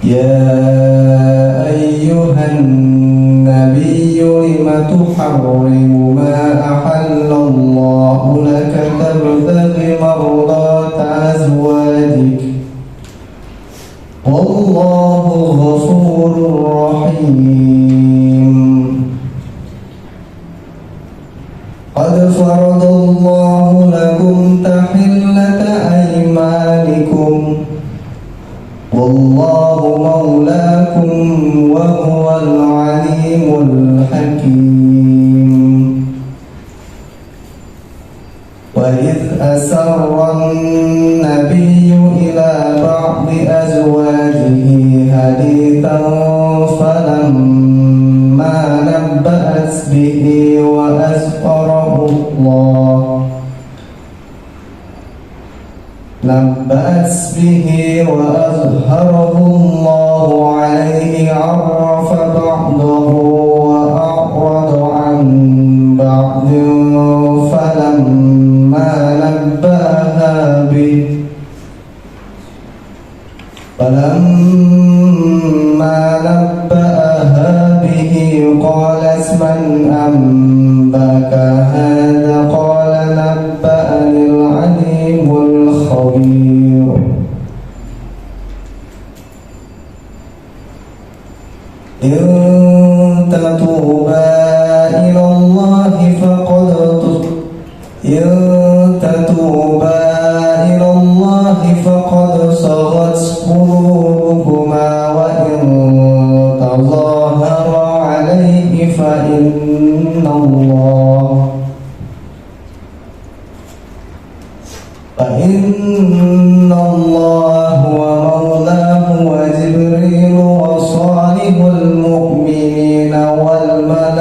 يا أيها النبي لم تحرم ما أحل الله لك تبتغي مرضات أزواجك والله غفور رحيم قد فرض الله لكم تحلة أيمانكم والله مولاكم وهو العليم الحكيم وإذ أسر النبي إلى بعض أزواجه حديثا فلما نبأت به وأظهره الله عليه عرف بعضه وأعرض عن بعض فلما نبأها به قالت من أنبأك هذا قال نبأني العليم الخبير إن تتوبا إلى الله فقد صغت قلوبكما وإن تظاهر عليه فإن الله هو مولاه وجبريل وصالح المؤمنين والملائكة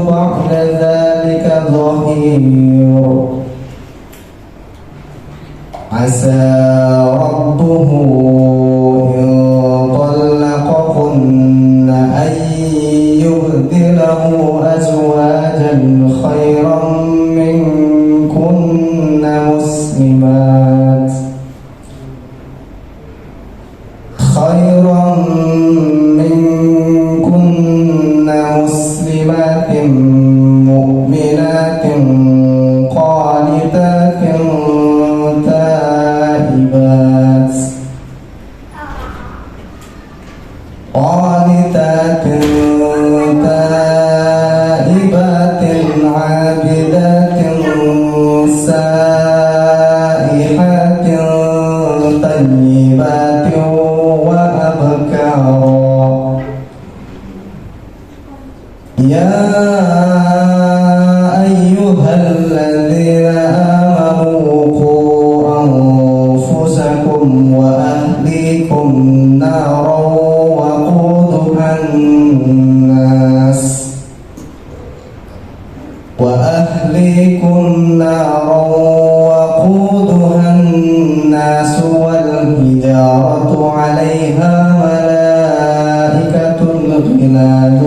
بعد ذلك ظهير عسى ربه إن طلقكن أن يبدله أزواجا خيرا منكن مسلمات مؤمنات قانتات تائبات عابدات سائحات طيبات وأبكارا يا أيها الذين آمنوا قوا أنفسكم وأهليكم نارا وقودها الناس والحجارة عليها ملائكة غلاظ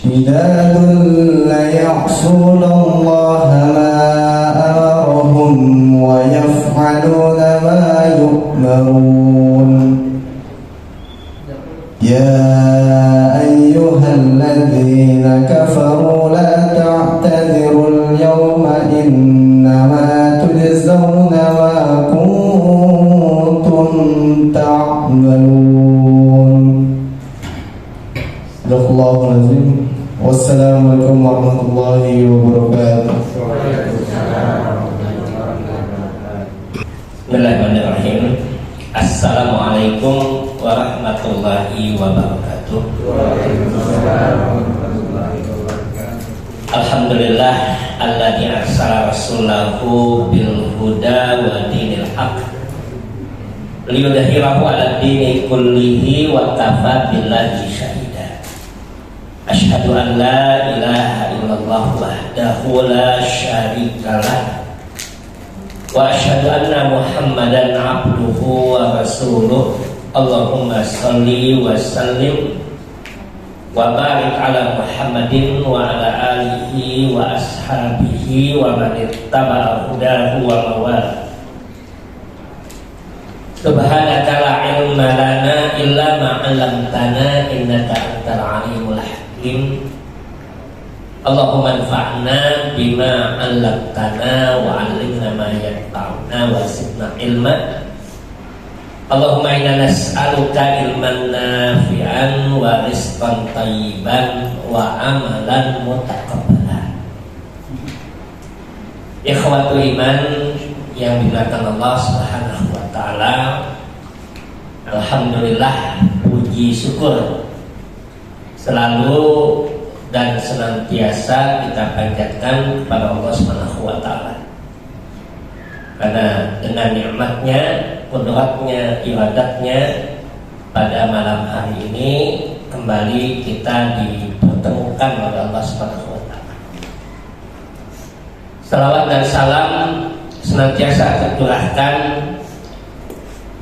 شداد لا يعصون الله ما أمرهم ويفعلون ما يؤمرون يا أيها الذين كفروا لا تعتذروا اليوم إنما تجزون ما كنتم تعملون. صدق الله العظيم. Wassalamualaikum warahmatullahi wabarakatuh. Bismillahirrahmanirrahim. Assalamualaikum warahmatullahi wabarakatuh. Alhamdulillah alladzi arsala rasulahu bil huda wa dinil haq liyudhhirahu 'ala dini kullihi wa kafa billahi syahida. Asyhadu an la ilaha illallah wahdahu la syarikalah wa asyhadu anna Muhammadan abduhu wa rasuluh. Allahumma shalli wa sallim wa barik ala Muhammadin wa ala alihi wa ashabihi wa man ittaba'a hudahu wa mawala. Subhanaka la ilma lana illa ma 'allamtana innaka antal alimul hakim. Allahumma anfa'na bima 'allamtana wa 'allimna ma yanfa'una wa zidna ilma. Allahumma inna nas'aluka ilman nafi'an wa rizqan thayyiban wa amalan mutaqabbalan. Ikhwatul iman yang dimuliakan Allah Subhanahu wa taala, alhamdulillah, puji syukur selalu dan senantiasa kita panjatkan kepada Allah Subhanahu wa taala. Karena dengan nikmatnya, qudratnya, iradatnya, pada malam hari ini kembali kita dipertemukan oleh Allah Subhanahu wa taala. Salawat dan salam senantiasa tercurahkan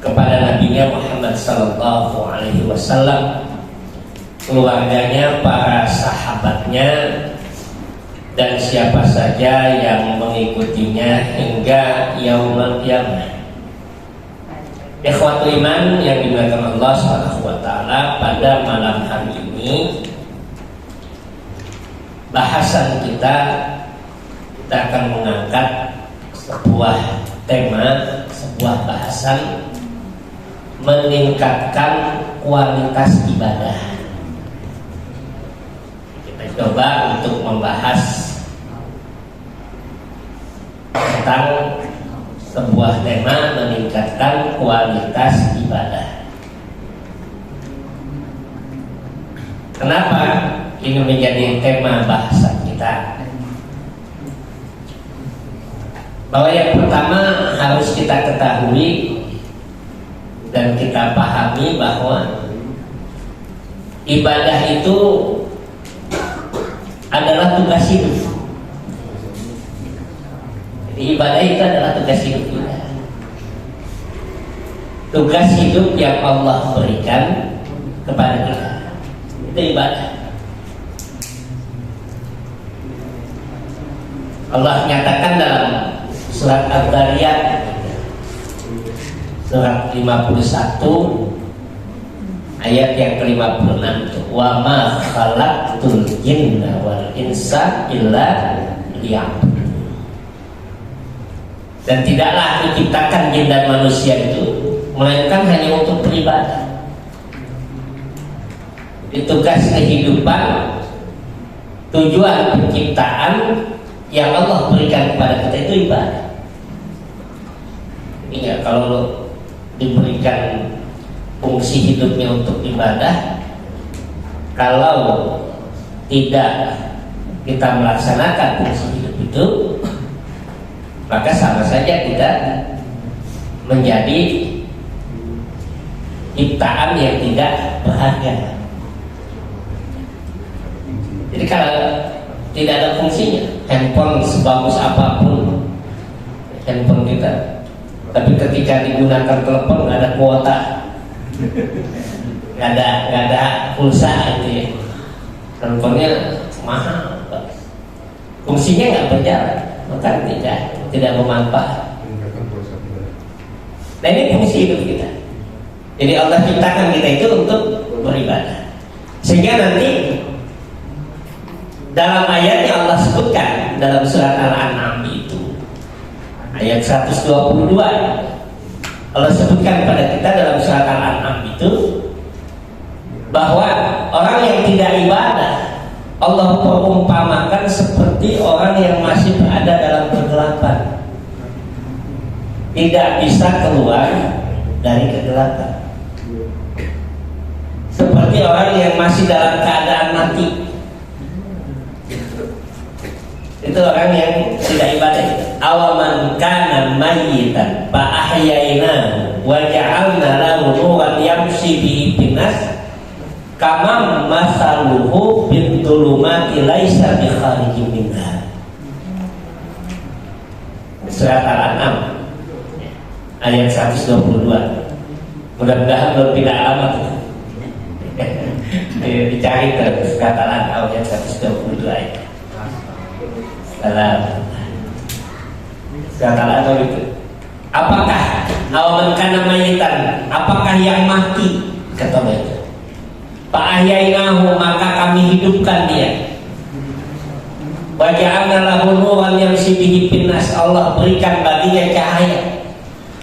kepada Nabi Muhammad sallallahu alaihi wasallam, keluarganya, para sahabatnya, dan siapa saja yang mengikutinya hingga yaumul qiyamah. Ikhwatul iman yang dimuliakan Allah Subhanahu wa taala, pada malam hari ini bahasan kita akan mengangkat sebuah tema, sebuah bahasan meningkatkan kualitas ibadah. Kita coba untuk membahas tentang sebuah tema meningkatkan kualitas ibadah. Kenapa ini menjadi tema bahasan kita? Bahwa yang pertama harus kita ketahui dan kita pahami bahwa ibadah itu adalah tugas hidup. Jadi ibadah itu adalah tugas hidup kita. Tugas hidup yang Allah berikan kepada kita, itu ibadah. Allah nyatakan dalam surat Al-Dariyat surat 51 ayat yang ke-56, wa ma khalaqtul jinna wal insa illa liya'budun. Dan tidaklah diciptakan jin dan manusia itu melainkan hanya untuk beribadah. Di tugas kehidupan, tujuan penciptaan yang Allah berikan kepada kita itu ibadah. Ingat, kalau diberikan fungsi hidupnya untuk ibadah, kalau tidak kita melaksanakan fungsi hidup itu, maka sama saja kita menjadi ciptaan yang tidak berharga. Jadi kalau tidak ada fungsinya, handphone sebagus apapun handphone kita, tapi ketika digunakan telepon nggak ada kuota, nggak ada pulsa itu ya, teleponnya mahal, fungsinya nggak berjalan, maka tidak bermanfaat. Nah, ini fungsi hidup kita. Jadi Allah ciptakan kita itu untuk beribadah, sehingga nanti dalam ayat yang Allah sebutkan dalam surat Al-An'am itu ayat 122, Allah sebutkan kepada kita dalam surat Al-An'am itu bahwa orang yang tidak ibadah Allah perumpamakan seperti orang yang masih berada dalam kegelapan, tidak bisa keluar dari kegelapan, seperti orang yang masih dalam keadaan mati. Itu orang yang tidak ibadah. Awaman kana mayyitan fa ahyaynahu wa ja'alna lahu nuran yamshi bihi bin-nas kama masaluhu bid-dhulumati laisa bi kharijin minha. Surat Al-An'am ayat 122. Mudah-mudahan belum tidak lama. Dicari terus kata ayat 122 ya. Dalam kata itu, apakah awaman kana mayitan, apakah yang mati, kata mereka, fa ahyainahu, maka kami hidupkan dia, wa ja'alna lahu nuran yamshi bihi finnas, Allah berikan baginya cahaya,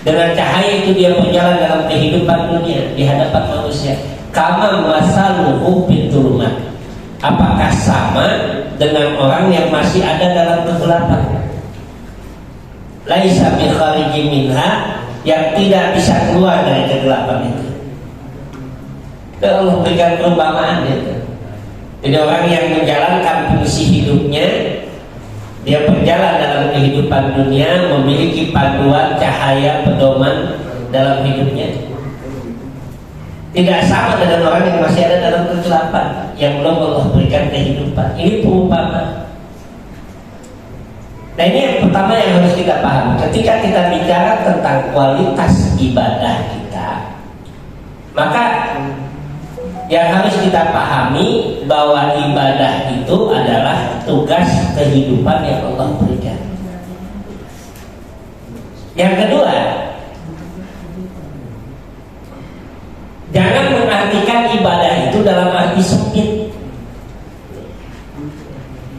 dengan cahaya itu dia berjalan dalam kehidupan dunia di hadapan manusia. Kama masaluhu fitulumat, apakah sama dengan orang yang masih ada dalam kegelapan? Laisa bi khariji minha, yang tidak bisa keluar dari kegelapan itu. Allah berikan perumpamaan itu. Jadi orang yang menjalankan fungsi hidupnya, dia berjalan dalam kehidupan dunia, memiliki panduan cahaya pedoman dalam hidupnya. Tidak sama dengan orang yang masih ada dalam kegelapan, yang belum Allah berikan kehidupan. Ini perumpamaan. Nah, ini yang pertama yang harus kita pahami. Ketika kita bicara tentang kualitas ibadah kita, maka yang harus kita pahami bahwa ibadah itu adalah tugas kehidupan yang Allah berikan. Yang kedua, jangan mengartikan ibadah itu dalam arti sempit.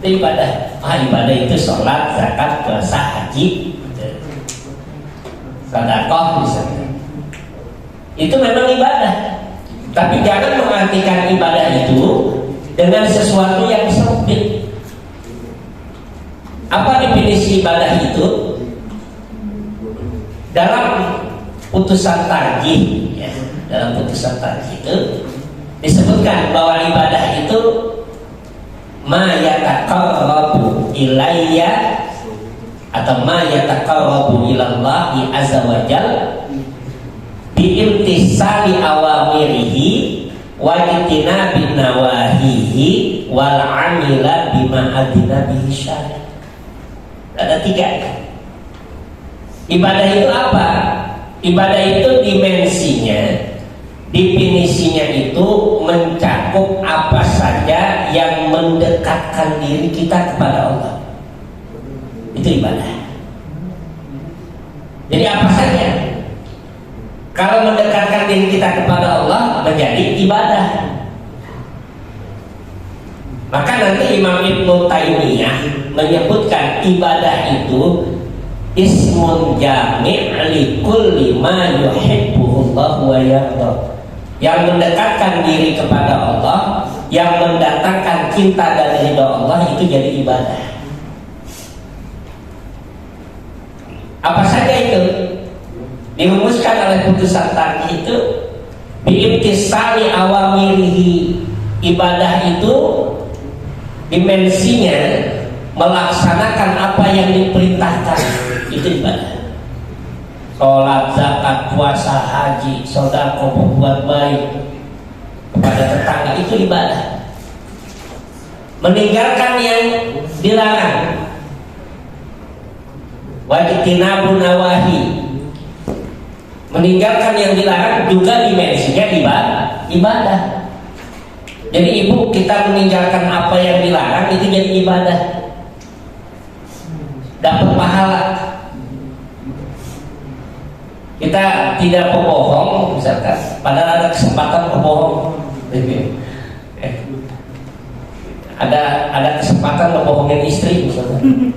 Itu ibadah. Ibadah itu sholat, zakat, puasa, haji, sedekah misalnya. Itu memang ibadah. Tapi jangan mengartikan ibadah itu dengan sesuatu yang sempit. Apa definisi ibadah itu? Dalam putusan tarjih, ya, dalam putusan tarjih itu disebutkan bahwa ibadah itu ma yataqarrabu ilayya, atau ma yataqarrabu ilallahi azza wa jalla biimtisali awamirihi wa ijtinabin nawahihi wal amila bima adina bihi syari'. Ada 3. Ibadah itu apa? Ibadah itu dimensinya, definisinya itu mencakup apa saja yang mendekatkan diri kita kepada Allah. Itu ibadah. Jadi apa saja kalau mendekatkan diri kita kepada Allah menjadi ibadah. Maka nanti Imam Ibnu Taimiyah menyebutkan ibadah itu ismun jami' li kulli ma yuhibbuhullah wa yarda, yang mendekatkan diri kepada Allah, yang mendatangkan cinta dan ridha Allah, itu jadi ibadah. Apa saja itu? Dirumuskan oleh putusan tarjih itu biimtisali awamirihi. Ibadah itu dimensinya melaksanakan apa yang diperintahkan, itu ibadah. Sholat, zakat, puasa, haji, sedekah, berbuat baik kepada tetangga, itu ibadah. Meninggalkan yang dilarang, wajtinabun nawahi, meninggalkan yang dilarang juga dimensinya ibadah. Jadi ibu, kita meninggalkan apa yang dilarang itu jadi ibadah, dapat pahala. Kita tidak berbohong, misalkan, padahal ada kesempatan berbohong. Ada kesempatan berbohongin istri, misalkan.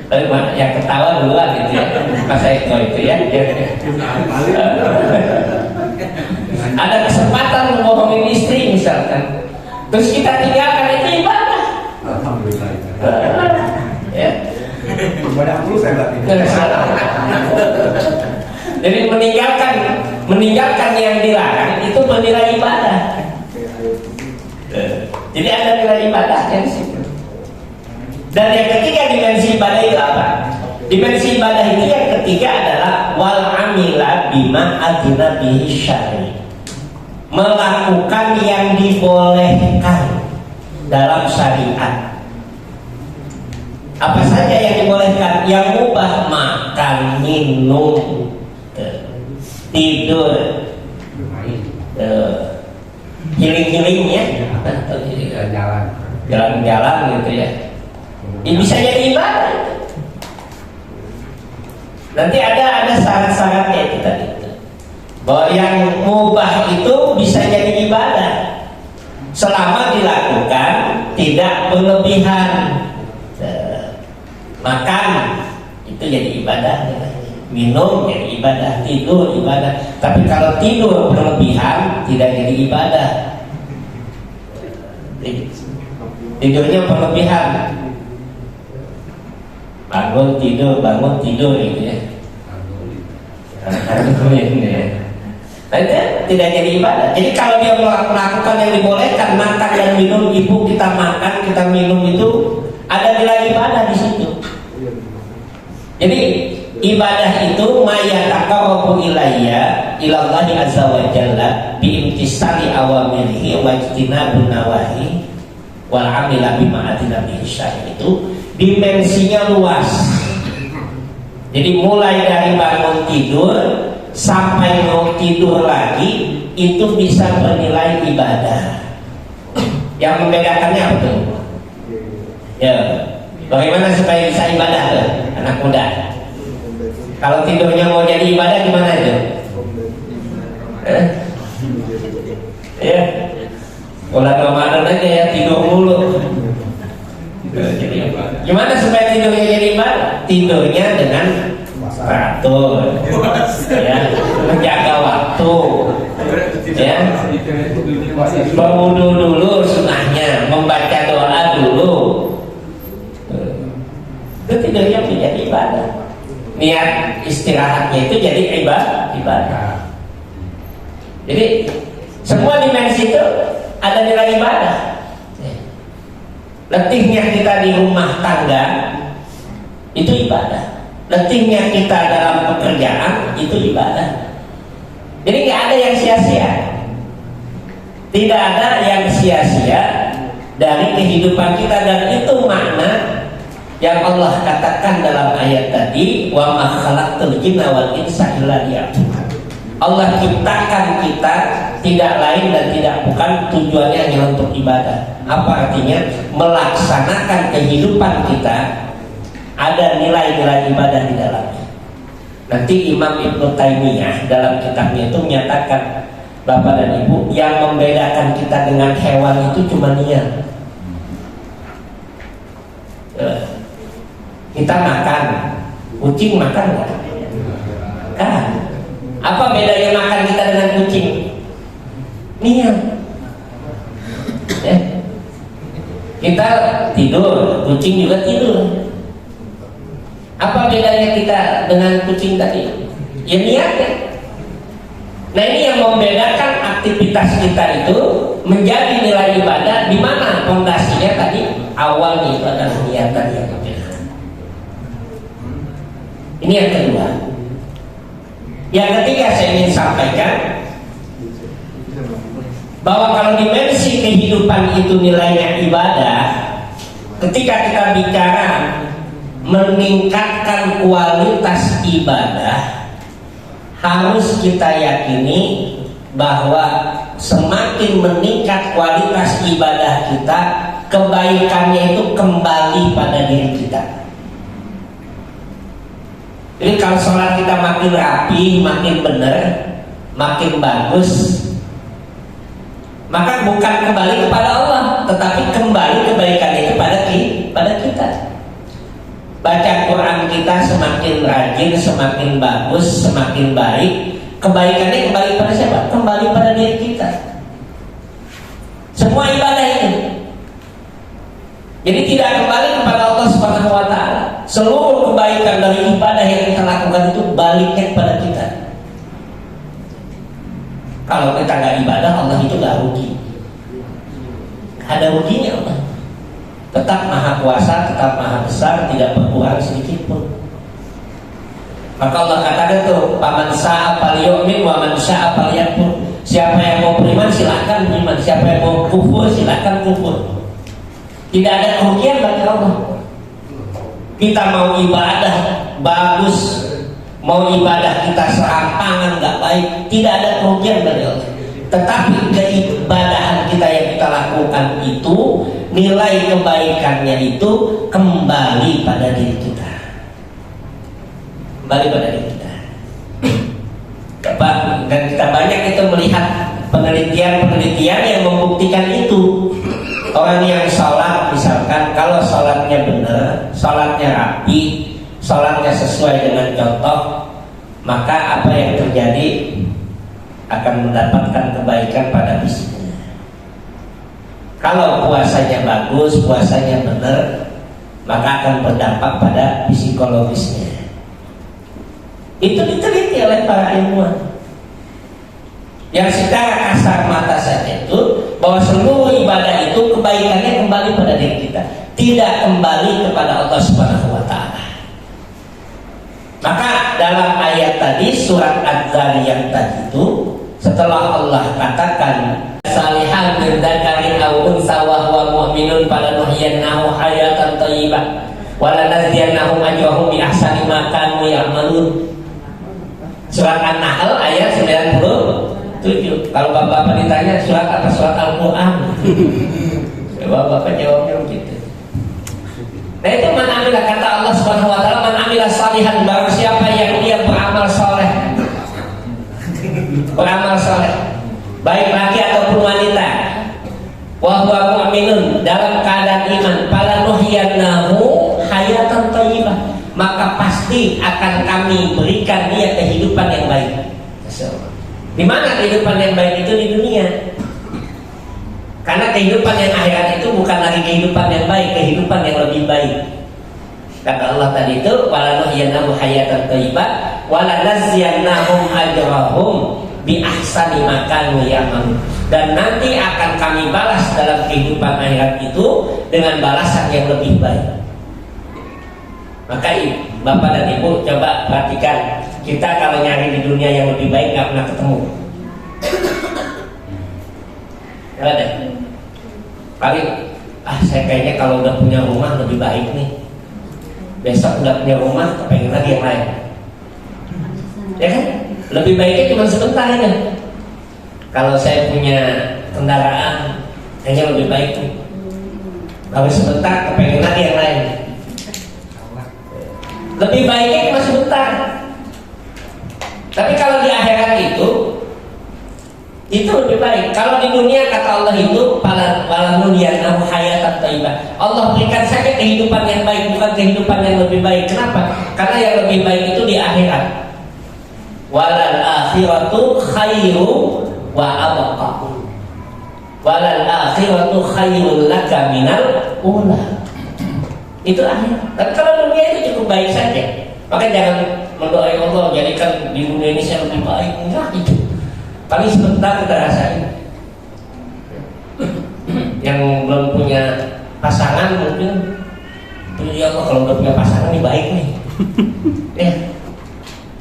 Tapi yang ketawa duluan gitu ya, Mas Eko itu ya. Ada kesempatan membohongin istri misalkan, terus kita tinggalkan, itu ibadah. Alhamdulillah. Ya. Banyak dulu saya berarti. Jadi meninggalkan yang dilarang itu bernilai ibadah. Jadi ada nilai ibadahnya di situ. Dan yang ketiga dimensi ibadah itu apa? Dimensi ibadah itu yang ketiga adalah wal amila bima adina bihi syari', melakukan yang dibolehkan dalam syariat. Apa saja yang dibolehkan? Yang mubah, makan, minum, tidur, healing-healingnya, jalan-jalan gitu ya. Ini bisa jadi ibadah. Nanti ada syarat-syaratnya itu tadi. Bahwa yang mubah itu bisa jadi ibadah selama dilakukan tidak berlebihan. Makan itu jadi ibadah, minum jadi ibadah, tidur ibadah. Tapi kalau tidur berlebihan tidak jadi ibadah. Tidurnya berlebihan, bangun tidur gitu ya. Nah, itu tidak jadi ibadah. Jadi kalau dia melakukan yang dibolehkan, makan dan minum, ibu kita makan, kita minum, itu ada nilai ibadah di situ. Jadi ibadah itu mayataqarrabu ilayya ilallahi azza wa jalla bi imtisali awamirihi wa ijtinabun nawahi wal amila bima atina bihi syar'i. Itu dimensinya luas. Jadi mulai dari bangun tidur sampai mau tidur lagi itu bisa bernilai ibadah. Yang membedakannya apa tuh? Ya, bagaimana supaya bisa ibadah tuh anak muda? Kalau tidurnya mau jadi ibadah gimana itu? Ya, bulan Ramadan aja ya tidur mulu. Jadi, gimana supaya tidurnya jadi ibadah? Tidurnya dengan teratur, ya, menjaga waktu, ya, berwudu dulu sunahnya, membaca doa dulu. Itu tidurnya menjadi ibadah. Niat istirahatnya itu jadi ibadah. Jadi semua dimensi itu ada nilai ibadah. Letihnya kita di rumah tangga itu ibadah. Letihnya kita dalam pekerjaan itu ibadah. Jadi nggak ada yang sia-sia. Tidak ada yang sia-sia dari kehidupan kita, dan itu makna yang Allah katakan dalam ayat tadi, wa ma khalaqtul jinna wal insa illa liya'budun. Allah ciptakan kita tidak lain dan tidak bukan tujuannya hanya untuk ibadah. Apa artinya? Melaksanakan kehidupan kita ada nilai-nilai ibadah di dalamnya. Nanti Imam Ibnu Taimiyah dalam kitabnya itu menyatakan, Bapak dan Ibu, yang membedakan kita dengan hewan itu cuma niat. Kita makan, kucing makan nggak? Kan? Apa bedanya makan kita dengan kucing? Niat. Ya. Kita tidur, kucing juga tidur. Apa bedanya kita dengan kucing tadi? Ya niatnya. Nah, ini yang membedakan aktivitas kita itu menjadi nilai ibadah, di mana fondasinya tadi awalnya itu adalah niatan yang berbeda. Ini yang kedua. Yang ketiga saya ingin sampaikan bahwa kalau dimensi kehidupan itu nilainya ibadah, ketika kita bicara meningkatkan kualitas ibadah, harus kita yakini bahwa semakin meningkat kualitas ibadah kita, kebaikannya itu kembali pada diri kita. Jadi kalau sholat kita makin rapi, makin benar, makin bagus, maka bukan kembali kepada Allah, tetapi kembali kebaikan itu pada kita. Baca Quran kita semakin rajin, semakin bagus, semakin baik, kebaikannya kembali pada siapa? Kembali pada diri kita. Semua ibadah itu. Jadi tidak kembali kepada Allah Subhanahu wa taala. Seluruh kebaikan dari ibadah yang kita lakukan itu baliknya kepada kita. Kalau kita nggak ibadah, Allah itu nggak rugi. Ada ruginya Allah. Tetap maha kuasa, tetap maha besar, tidak berkurang sedikit pun. Maka Allah katakan tuh, paman sa'a falyu'min wa man sa'a falyakfur. Siapa yang mau beriman silakan beriman, siapa yang mau kufur silakan kufur. Tidak ada kerugian bagi Allah. Kita mau ibadah bagus, mau ibadah kita serampangan nggak baik, tidak ada kerugian bagi Allah. Tetapi keibadah lakukan itu, nilai kebaikannya itu kembali pada diri kita. Kembali pada diri kita. Dan kita banyak itu melihat penelitian-penelitian yang membuktikan itu. Orang yang sholat misalkan, kalau sholatnya benar, sholatnya rapi, sholatnya sesuai dengan contoh, maka apa yang terjadi akan mendapatkan kebaikan pada fisiknya. Kalau puasanya bagus, puasanya benar, maka akan berdampak pada psikologisnya. Itu diteliti oleh para ilmuwan. Yang secara kasar mata saja itu bahwa seluruh ibadah itu kebaikannya kembali pada diri kita, tidak kembali kepada Allah Subhanahu wa taala. Maka dalam ayat tadi surat Az-Zariyat tadi itu, setelah Allah katakan salihan min dzakarin aw unsa wa huwa mu'minun falanuhyiyannahu hayatan thayyibah wa lanadziyannahum ajrahum bi ahsani ma kanu ya'malun. Surat An-Nahl ayat 97. Kalau bapak-bapak ditanya surat apa, surat Al-Quran, bapak-bapak jawabnya begitu. Nah itu man amila, kata Allah Subhanahu wa taala, man amila salihan, barang siapa yang dia beramal soleh, beramal soleh, baik laki ataupun wanita, wa huwa mu'minun, dalam keadaan iman, falanuhyiyannahu hayatan thayyibah, maka pasti akan kami berikan dia kehidupan yang baik. Di mana kehidupan yang baik itu? Di dunia. Karena kehidupan yang akhirat itu bukan lagi kehidupan yang baik, kehidupan yang lebih baik. Kata Allah tadi itu, walanuhyiyannahu hayatan thayyibah walanadziyannahum ajrahum bi ahsani ma kanu ya'malun. Dan nanti akan kami balas dalam kehidupan akhirat itu dengan balasan yang lebih baik. Maka Bapak dan Ibu coba perhatikan, kita kalau nyari di dunia yang lebih baik nggak pernah ketemu. Nggak ada. Paling saya kayaknya kalau udah punya rumah lebih baik nih. Besok udah punya rumah, pengen lagi yang lain. Ya kan? Lebih baiknya cuma sebentar ya. Kalau saya punya kendaraan, kayaknya lebih baik nih. Kalau sebentar, pengen lagi yang lain. Lebih baiknya cuma sebentar. Tapi kalau di akhirat itu lebih baik. Kalau di dunia kata Allah itu falanuhyiyannahu hayatan thayyibah, Allah berikan saja kehidupan yang baik, bukan kehidupan yang lebih baik. Kenapa? Karena yang lebih baik itu di akhirat. Walal akhiratu khairu wa abqa. Walal akhiratu khairul laka minal ula. Itu akhirat. Tapi kalau dunia itu cukup baik saja. Maka jangan mendoai Allah jadikan di dunia ini saya lebih baik. Enggak itu. Paling sebentar kita rasain. Yang belum punya pasangan mungkin, ya Allah kalau udah punya pasangan ini baik nih. Ya.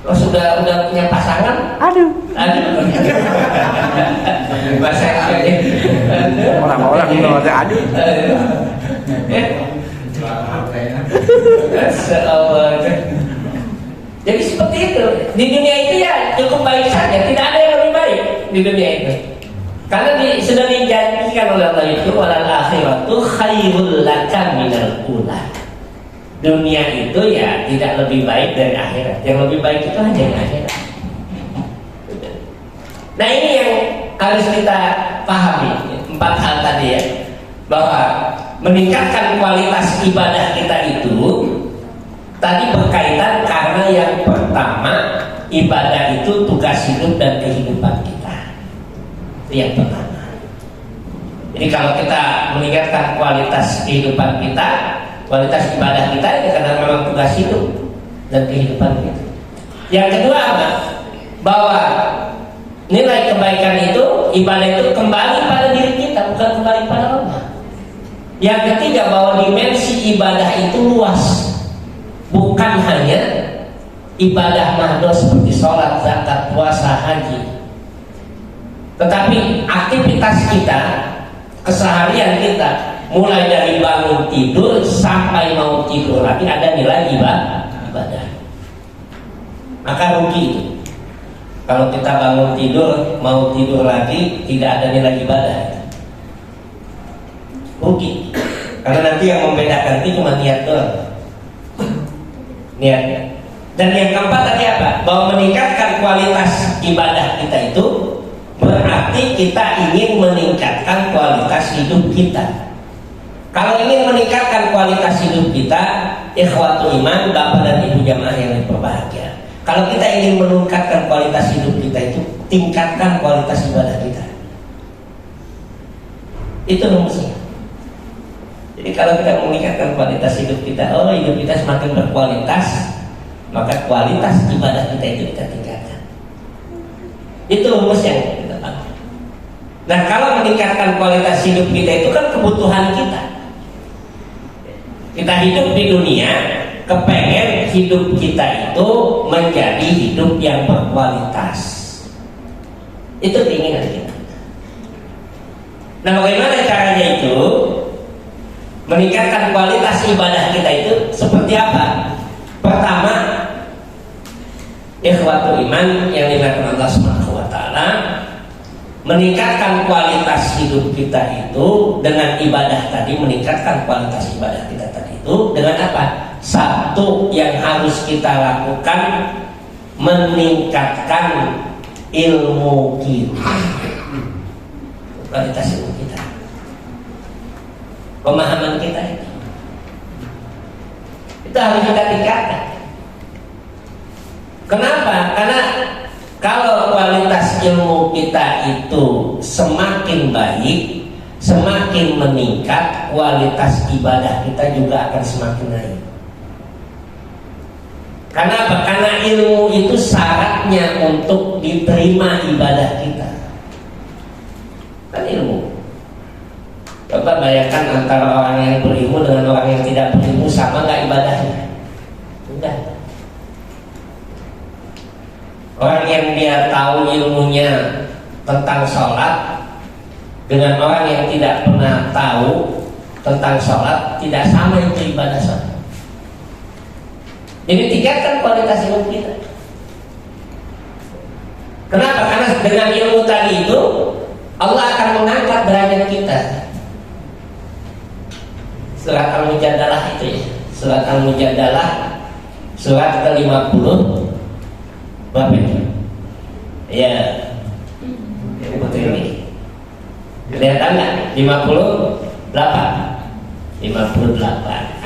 Kalau sudah punya pasangan, aduh. Bahasa aja. Orang-orang ini ada aduh. Jadi seperti itu. Di dunia itu ya cukup baik saja, tidak ada yang lebih baik di dunia itu. Karena sudah dijanjikan oleh Allah itu walal akhiratu khairul laka minal ula. Dunia itu ya tidak lebih baik dari akhirat. Yang lebih baik itu hanya yang akhirat. Nah ini yang harus kita pahami, 4 hal tadi ya, bahwa meningkatkan kualitas ibadah kita itu tadi berkaitan karena yang pertama, ibadah itu tugas hidup dan kehidupan kita. Itu yang pertama. Jadi kalau kita meningkatkan kualitas kehidupan kita, kualitas ibadah kita, itu karena memang tugas hidup dan kehidupan kita. Yang kedua apa? Bahwa nilai kebaikan itu, ibadah itu kembali pada diri kita, bukan kembali pada Allah. Yang ketiga, bahwa dimensi ibadah itu luas, bukan hanya ibadah mahdoh seperti sholat, zakat, puasa, haji, tetapi aktivitas kita, keseharian kita, mulai dari bangun tidur sampai mau tidur lagi ada nilai ibadah. Maka rugi itu kalau kita bangun tidur mau tidur lagi tidak ada nilai ibadah. rugi. Karena nanti yang membedakan itu cuma niat doang. Niatnya. Dan yang keempat tadi apa? Bahwa meningkatkan kualitas ibadah kita itu berarti kita ingin meningkatkan kualitas hidup kita. Kalau ingin meningkatkan kualitas hidup kita, ikhwatul iman, bapak dan ibu jamaah yang berbahagia. Kalau kita ingin meningkatkan kualitas hidup kita itu, tingkatkan kualitas ibadah kita. Itu rumusnya. Jadi kalau kita meningkatkan kualitas hidup kita, hidup kita semakin berkualitas, maka kualitas ibadah kita itu kita tingkatkan. Itu rumus yang kita pakai. Nah, kalau meningkatkan kualitas hidup kita itu kan kebutuhan kita. Kita hidup di dunia, kepengen hidup kita itu menjadi hidup yang berkualitas. Itu keinginan kita. Nah, bagaimana caranya itu? Meningkatkan kualitas ibadah kita itu seperti apa? Pertama, ikhwatul iman yang dilakukan Allah Subhanahu wa taala, meningkatkan kualitas hidup kita itu dengan ibadah tadi, meningkatkan kualitas ibadah kita tadi itu dengan apa? Satu yang harus kita lakukan, meningkatkan ilmu kita. Kualitas ilmu kita, pemahaman kita itu harus kita tingkatkan. Kenapa? Karena kalau kualitas ilmu kita itu semakin baik, semakin meningkat, kualitas ibadah kita juga akan semakin naik. Karena apa? Karena ilmu itu syaratnya untuk diterima ibadah kita. Kan ilmu. Coba bayangkan antara orang yang berilmu dengan orang yang tidak berilmu, sama nggak ibadahnya? Enggak. Orang yang dia tahu ilmunya tentang sholat dengan orang yang tidak pernah tahu tentang sholat, tidak sama itu ibadah sholat. Jadi tingkatkan kualitas ilmu kita. Kenapa? Karena dengan ilmu tadi itu Allah akan mengangkat derajat kita. Surat Al-Mujadalah itu ya, surat Al-Mujadalah surat ke-50 berapa itu? Ya, ini betul ini. Kelihatan nggak? 58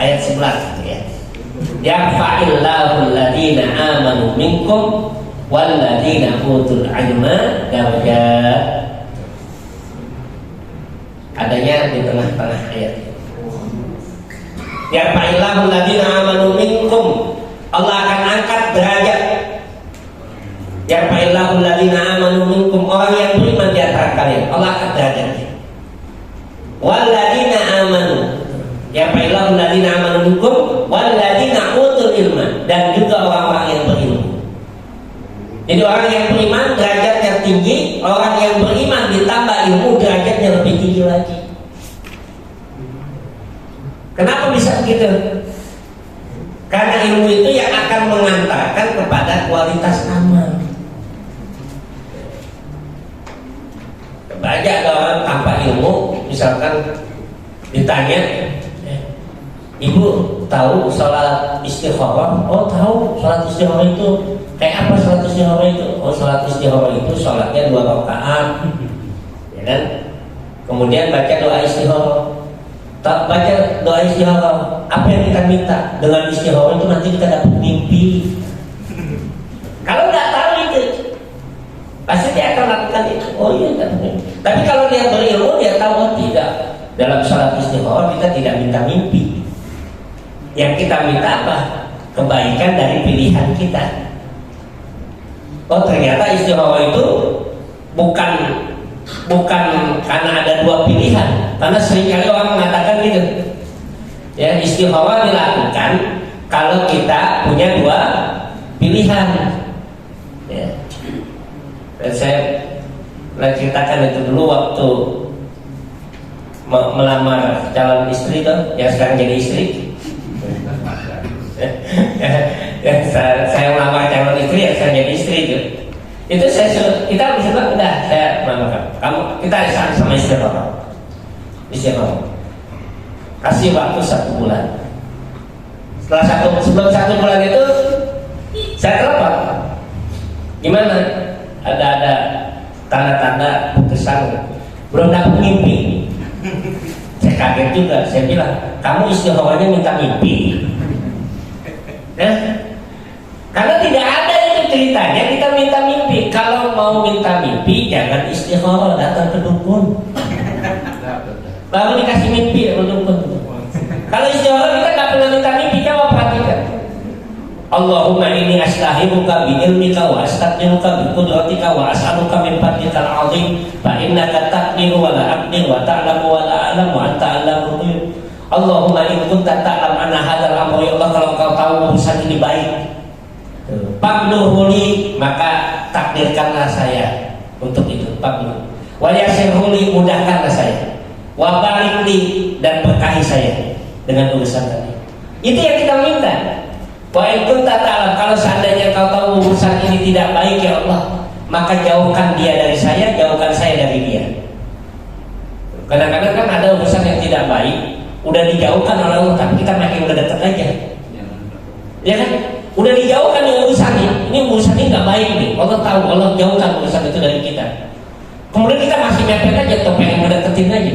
ayat 11 ya. Yarfa'illahu alladhina amanu minkum walladhina utul ilma darajat. Adanya di tengah-tengah ayat. Yarfa'illahu alladhina amanu minkum, Allah akan angkat derajat. Yarfa'illahu alladhina amanu minkum, orang yang beriman di antara kalian, Allah angkat derajatnya. Walladhina amanu, yarfa'illahu alladhina amanu minkum walladhina utul ilma, dan juga orang-orang yang berilmu. Jadi orang yang beriman derajatnya tinggi, orang yang beriman ditambah ilmu derajatnya lebih tinggi lagi. Kenapa bisa begitu? Karena ilmu itu yang akan mengantarkan kepada kualitas amal. Banyak orang tanpa ilmu, misalkan ditanya, ibu tahu sholat istikharah? Oh tahu, sholat istikharah itu kayak apa? Sholat istikharah itu? Oh sholat istikharah itu sholatnya 2 rakaat, ya kan? Kemudian baca doa istikharah. Tak baca doa istikharah, apa yang kita minta dengan istikharah itu nanti kita dapat mimpi. Kalau nggak tahu itu, pasti dia akan lakukan itu. Oh iya, dapat mimpi. Tapi kalau dia berilmu, dia tahu oh tidak. Dalam sholat istikharah kita tidak minta mimpi. Yang kita minta apa? Kebaikan dari pilihan kita. Oh ternyata istikharah itu bukan karena ada 2 pilihan. Karena seringkali orang mengatakan gitu ya, istikharah dilakukan kalau kita punya 2 pilihan ya. Dan saya ceritakan itu dulu waktu melamar calon istri tuh, yang sekarang jadi istri. Saya melamar calon istri yang sekarang jadi istri itu saya suruh, kita bisa bilang udah saya melamar kamu, kita sama istri kamu. kasih waktu 1 bulan. Sebelum 1 bulan itu saya telepon, gimana? Ada tanda-tanda putusan, belum dapat mimpi. Saya kaget juga, saya bilang, kamu istikharahnya minta mimpi. Karena tidak ada itu ceritanya kita minta mimpi. Kalau mau minta mimpi, jangan istikharah, datang ke dukun. Baru dikasih mimpi ya dukun. Kalau istikharah kita nggak pernah minta mimpi, jawab perhatikan. Allahumma inni astahiruka bi ilmika wa astaqdiruka bi qudratika wa as'aluka min fadlikal azim fa innaka taqdiru wa la aqdir wa ta'lamu wa la a'lamu wa anta 'allamul ghuyub. Allahumma in kunta ta'lam anna hadzal amra, ya Allah, kalau kau tahu urusan ini baik, faqdurhuli, maka takdirkanlah saya untuk itu. Faqdur wa yassirhuli, mudahkanlah saya, wa barikli, dan berkahi saya dengan urusan tadi. Itu yang kita minta. Wa in kunta ta'lam, kalau seandainya kau tahu urusan ini tidak baik ya Allah, maka jauhkan dia dari saya, jauhkan saya dari dia. Kadang-kadang kan ada urusan yang tidak baik, udah dijauhkan oleh Allah, tapi kita makin dekat aja. Ya kan? Udah dijauhkan nih urusan ini nggak baik nih. Allah tahu, Allah jauhkan urusan itu dari kita. Kemudian kita masih mepet aja, atau pengen mendeketin aja.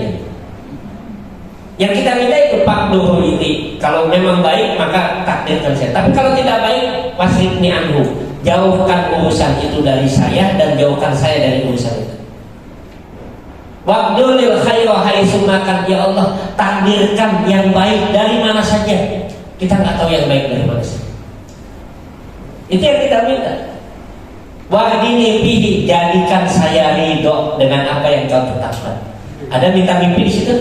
Yang kita minta itu faqdur ini. Kalau memang baik maka takdirkan saya. Tapi kalau tidak baik, wasrifni anhu, jauhkan urusan itu dari saya dan jauhkan saya dari urusan itu. Waqduril khaira haitsu makan, ya Allah, takdirkan yang baik dari mana saja. Kita nggak tahu yang baik dari mana saja. Itu yang kita minta. Wahdini bihi, jadikan saya ridho dengan apa yang kau tetapkan. Ada minta mimpi di situ?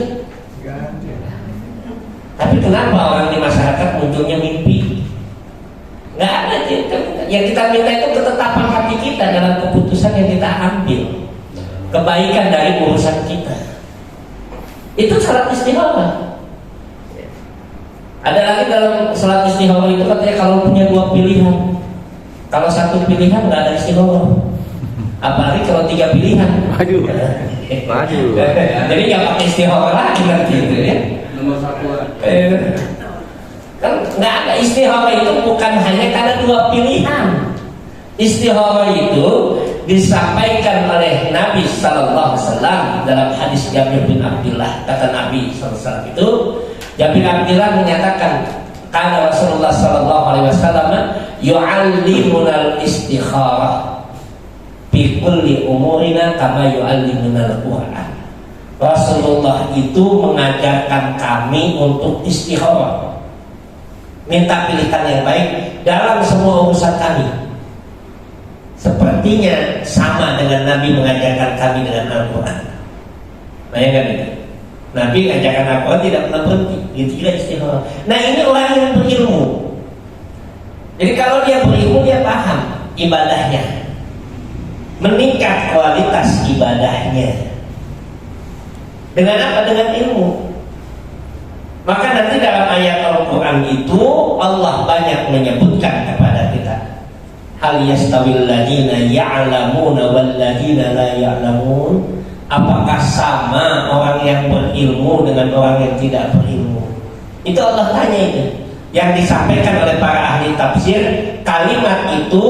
Tapi kenapa orang di masyarakat munculnya mimpi? Nggak ada. Yang kita minta itu ketetapan hati kita dalam keputusan yang kita ambil, kebaikan dari urusan kita. Itu salat istikharah. Ada lagi dalam salat istikharah itu katanya kalau punya 2 pilihan, kalau 1 pilihan nggak ada istikharah. Apalagi kalau 3 pilihan. Waduh. Jadi nggak pakai istikharah lagi nanti itu ya. Nomor 1. Kan nggak ada. Istikharah itu bukan hanya karena 2 pilihan. Istikharah itu disampaikan oleh Nabi Sallallahu Alaihi Wasallam dalam hadis Jabir bin Abdullah. Kata Nabi Sallallahu Alaihi Wasallam itu, Jabir bin Abdullah menyatakan, karena Rasulullah Sallallahu Alaihi Wasallam yu'allimunal istikharah fi kulli umurina kama yu'allimunal Qur'an. Rasulullah itu mengajarkan kami untuk istikharah, minta pilihan yang baik dalam semua urusan kami. Sepertinya sama dengan Nabi mengajarkan kami dengan Al-Quran. Bayangkan itu. Nabi mengajarkan Al-Quran tidak pernah berhenti. Itu juga istikharah. Nah, ini orang yang berilmu. Jadi kalau dia berilmu, dia paham ibadahnya, meningkat kualitas ibadahnya. Dengan apa? Dengan ilmu. Maka nanti dalam ayat Al-Quran itu Allah banyak menyebutkan kepada kita, hal yastawil ladina ya'lamuna wal ladina la ya'lamun. Apakah sama orang yang berilmu dengan orang yang tidak berilmu? Itu Allah tanya itu. Yang disampaikan oleh para ahli tafsir, kalimat itu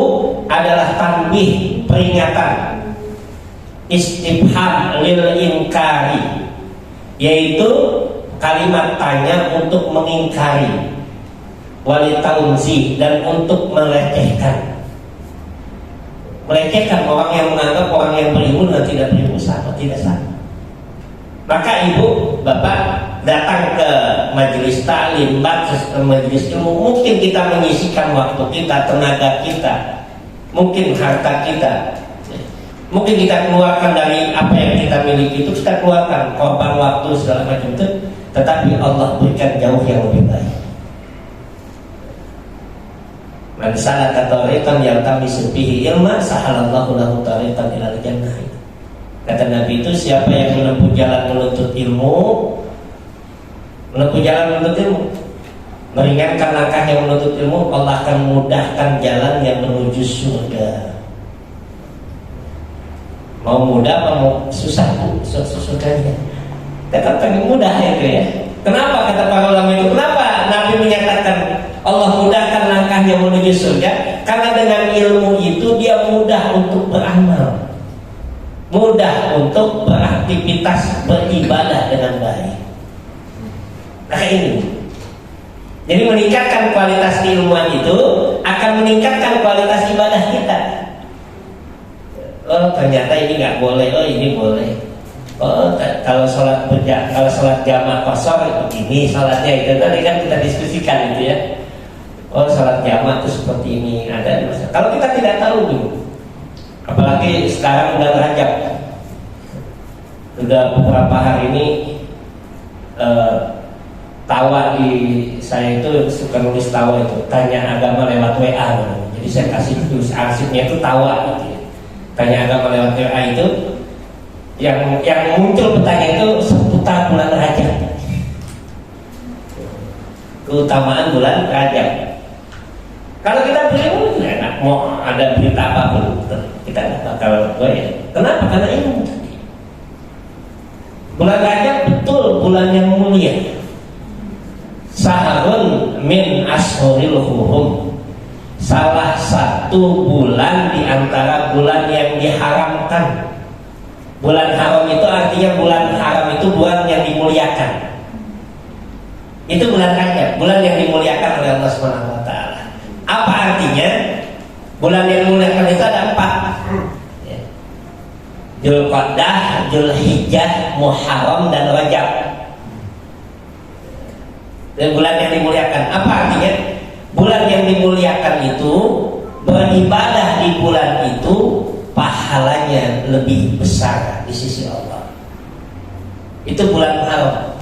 adalah tanbih, peringatan, istifham lil inkari, yaitu kalimat tanya untuk mengingkari, walitaunzi, dan untuk melecehkan. Melecehkan orang yang menganggap orang yang berilmu dan tidak berilmu sama, tidak sama. Maka ibu, bapak datang ke majelis taklim, majelis ilmu, mungkin kita menyisihkan waktu kita, tenaga kita, mungkin harta kita, mungkin kita keluarkan dari apa yang kita miliki, itu kita keluarkan, korban waktu segala macam itu, tetapi Allah berikan jauh yang lebih baik. Man salaka tariqan yaltamisu fihi ilma sahalallahu lahu tariqan ilal jannah. Kata Nabi itu, siapa yang menempuh jalan menuntut ilmu, meringankan langkah yang menuntut ilmu, Allah akan memudahkan jalan yang menuju surga. Mau mudah apa mau susah? Susahnya. Tetap pengen mudah ya, ya. Kenapa kata para ulama itu? Kenapa Nabi menyatakan Allah mudahkan langkahnya menuju surga? Karena dengan ilmu itu dia mudah untuk beramal, mudah untuk beraktivitas beribadah dengan baik. Nah ini. Jadi meningkatkan kualitas keilmuan itu akan meningkatkan kualitas ibadah kita. Oh ternyata ini nggak boleh, oh ini boleh. Oh kalau sholat jamaah kosor begini sholatnya, itu tadi kan kita diskusikan itu ya. Oh sholat jamaah itu seperti ini, ada masalah. Kalau kita tidak tahu dulu, apalagi sekarang bulan Rajab, sudah beberapa hari ini tawa di saya itu suka nulis tawa itu, tanya agama lewat WA. Jadi saya kasih tulis arsipnya itu tawa gitu ya. Tanya agama lewat WA itu yang muncul pertanyaan itu seputar bulan Rajab, keutamaan bulan Rajab. Kalau kita beli enak, mau ada berita apapun kita nggak bakal goyah. Kenapa? Karena ini bulan Rajab betul bulan yang mulia. Saharun min ashuril hurum, salah satu bulan di antara bulan yang diharamkan. Bulan haram itu artinya bulan haram itu bulan yang dimuliakan. Itu bulan Rajab, bulan yang dimuliakan oleh Allah Subhanahu wa taala. Apa artinya? Bulan yang dimuliakan itu ada 4. Dzulqa'dah, Dzulhijjah, Muharram dan Rajab. Dan bulan yang dimuliakan. Apa artinya? Bulan yang dimuliakan itu, beribadah di bulan itu pahalanya lebih besar di sisi Allah. Itu bulan haram.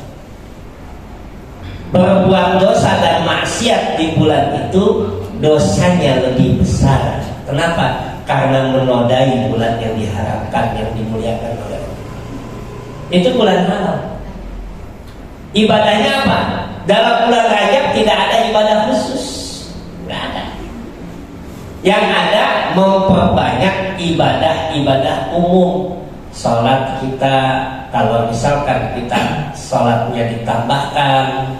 Berbuat dosa dan maksiat di bulan itu dosanya lebih besar. Kenapa? Karena menodai bulan yang diharapkan, yang dimuliakan oleh Allah. Itu bulan haram. Ibadahnya apa? Dalam bulan Rajab tidak ada ibadah khusus, nggak ada. Yang ada memperbanyak ibadah-ibadah umum. Sholat kita, kalau misalkan kita sholatnya ditambahkan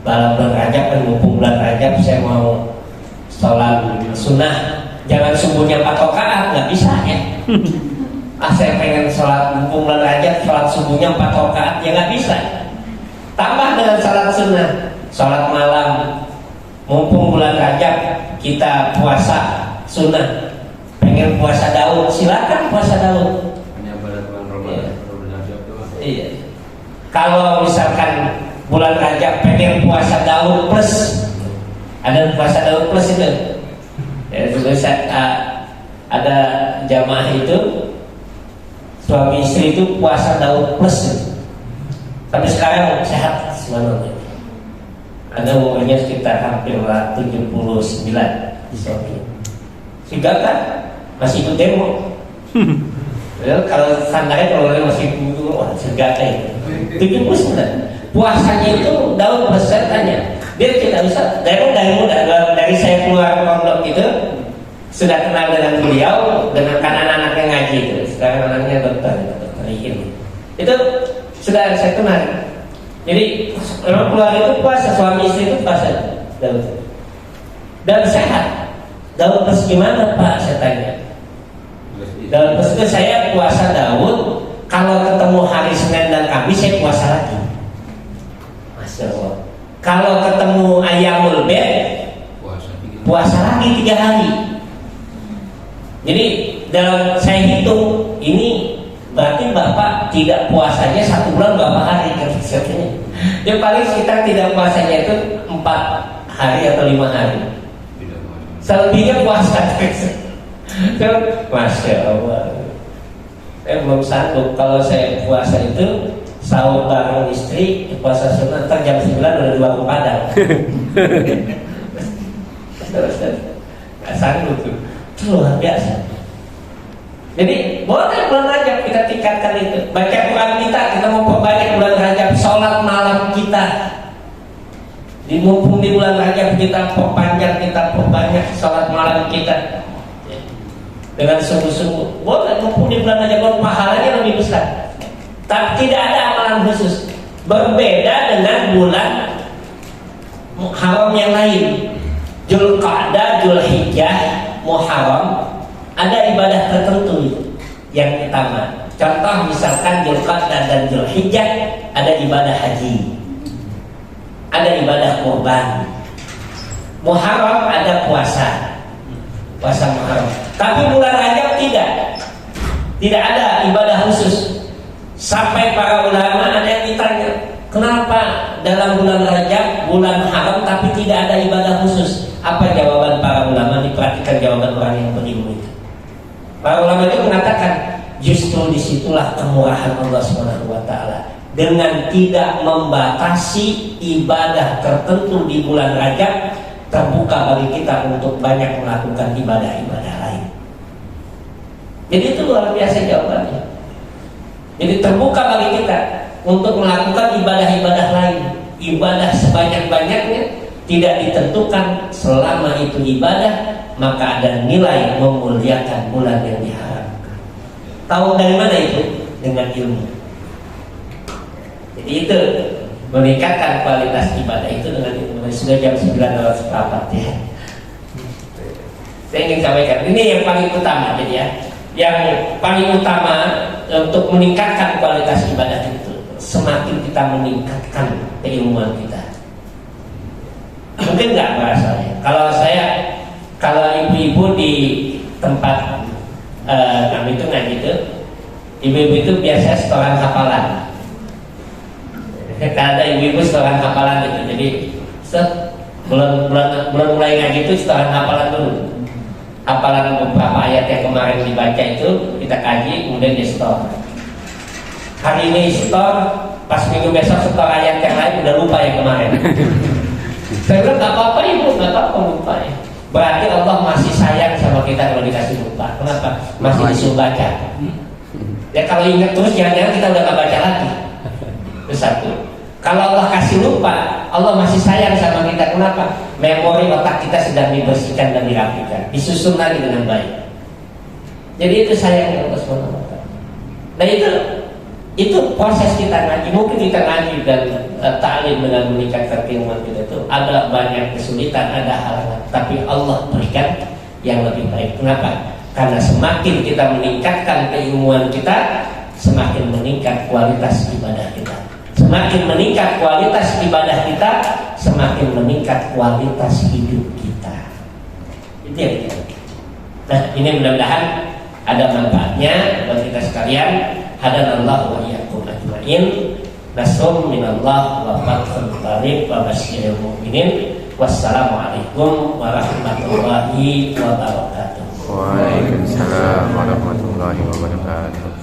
dalam bulan Rajab, kan mumpung bulan Rajab saya mau sholat sunnah, jangan subuhnya 4 rakaat, nggak bisa ya. Saya pengen sholat mumpung bulan Rajab, sholat subuhnya 4 rakaat, ya nggak bisa. Tambah dengan sholat sunnah, sholat malam. Mumpung bulan Rajab kita puasa sunnah, pengen puasa Daud, silakan puasa Daud. Hanya pada bulan Ramadan, bulan Rajab doang. Iya. Kalau misalkan bulan Rajab pengen puasa Daud plus, ada puasa Daud plus itu. Ya, dulu ada jamaah itu suami istri itu puasa Daud plus. Tapi sekarang sehat semuanya. Ada umurnya sekitar hampir 79 di suami. Sudah kan masih ikut demo. Ya, kalau standarnya kalau masih ikut, wah segala itu. 79. Puasanya itu Daud besar tanya. Dia tidak bisa dari muda, dari saya keluar pondok itu sudah kenal dengan beliau, dengan anak-anak yang ngaji itu. Sekarang anaknya dokter Ikin. Itu sudah saya kenal. Jadi orang keluar itu puasa, suami istri itu puasa Daud. Dan sehat. Daud plus gimana Pak? Saya tanya. Daud plus itu saya puasa Daud. Kalau ketemu hari Senin dan Kamis saya puasa lagi. Masya Allah. Kalau ketemu Ayyamul Bid puasa lagi 3 hari. Jadi dalam saya hitung ini berarti Bapak tidak puasanya 1 bulan berapa hari katanya. Yang paling sekitar tidak puasanya itu 4 hari atau 5 hari. Selebihnya puasa. Masya Allah. Saya belum sanggup kalau saya puasa itu sahur bareng istri, puasa sunnah, ntar jam 9 udah 2 Padang. Terus nggak sanggup tuh. Itu luar biasa. Jadi boleh bulan Rajab kita tingkatkan itu. Baca Quran kita mau perbanyak bulan Rajab. Sholat malam kita di mumpung di bulan Rajab kita perpanjang, kita perbanyak sholat malam kita dengan sungguh-sungguh. Boleh mumpung di bulan Rajab, pahalanya lebih besar. Tapi tidak ada amalan khusus. Berbeda dengan bulan Muharram yang lain. Dzulqa'dah, Dzulhijjah, Muharram ada ibadah tertentu yang utama. Contoh misalkan Dzulqa'dah dan Dzulhijjah ada ibadah haji, ada ibadah kurban. Muharram ada puasa Muharram. Tapi bulan Rajab tidak ada ibadah khusus. Sampai para ulama ada yang ditanya, kenapa dalam bulan Rajab, bulan haram, tapi tidak ada ibadah khusus? Apa jawaban para ulama? Diperhatikan jawaban orang yang berilmu itu. Para ulama itu mengatakan, justru disitulah kemurahan Allah SWT dengan tidak membatasi ibadah tertentu di bulan Rajab, terbuka bagi kita untuk banyak melakukan ibadah-ibadah lain. Jadi itu luar biasa jawabannya. Jadi terbuka bagi kita untuk melakukan ibadah-ibadah lain. Ibadah sebanyak-banyaknya, tidak ditentukan selama itu ibadah, maka ada nilai memuliakan bulan yang diharapkan. Tahu dari mana itu? Dengan ilmu. Jadi itu meningkatkan kualitas ibadah itu dengan ilmu. Sudah jam 9:04 ya. Saya ingin sampaikan, ini yang paling utama jadi ya. Yang paling utama untuk meningkatkan kualitas ibadah itu, semakin kita meningkatkan keilmuan kita. Mungkin nggak merasanya. Kalau ibu-ibu di tempat kami itu ngaji itu, ibu-ibu itu biasa setoran hafalan. Kalau ada ibu-ibu setoran hafalan gitu, jadi bulan mulai ngaji itu setoran hafalan dulu. Hafalan beberapa ayat yang kemarin dibaca itu kita kaji, kemudian di store. Hari ini store, pas minggu besok store ayat yang lain udah lupa yang kemarin. Saya bilang nggak apa-apa ibu, nggak apa-apa lupa ya. Berarti Allah masih sayang sama kita kalau dikasih lupa. Kenapa? Masih disuruh baca. Ya kalau ingat terus jangan-jangan kita udah nggak baca lagi. Itu satu. Kalau Allah kasih lupa, Allah masih sayang sama kita. Kenapa? Memori otak kita sedang dibersihkan dan dirapikan, disusun lagi dengan baik. Jadi itu sayangnya Allah SWT. Nah itu proses kita ngaji. Mungkin kita ngaji dan ta'lim dengan meningkatkan keilmuan kita itu ada banyak kesulitan, ada halangan, tapi Allah berikan yang lebih baik. Kenapa? Karena semakin kita meningkatkan keilmuan kita, semakin meningkat kualitas ibadah kita. Semakin meningkat kualitas ibadah kita, semakin meningkat kualitas hidup kita. Itu ya. Nah, ini mudah-mudahan ada manfaatnya buat kita sekalian. Hadanallahu wa iyyakum ajmain. Nasrun minallah wa fathun qarib wa basyiril mu'minin. Wassalamualaikum warahmatullahi wabarakatuh. Waalaikumsalam warahmatullahi wabarakatuh.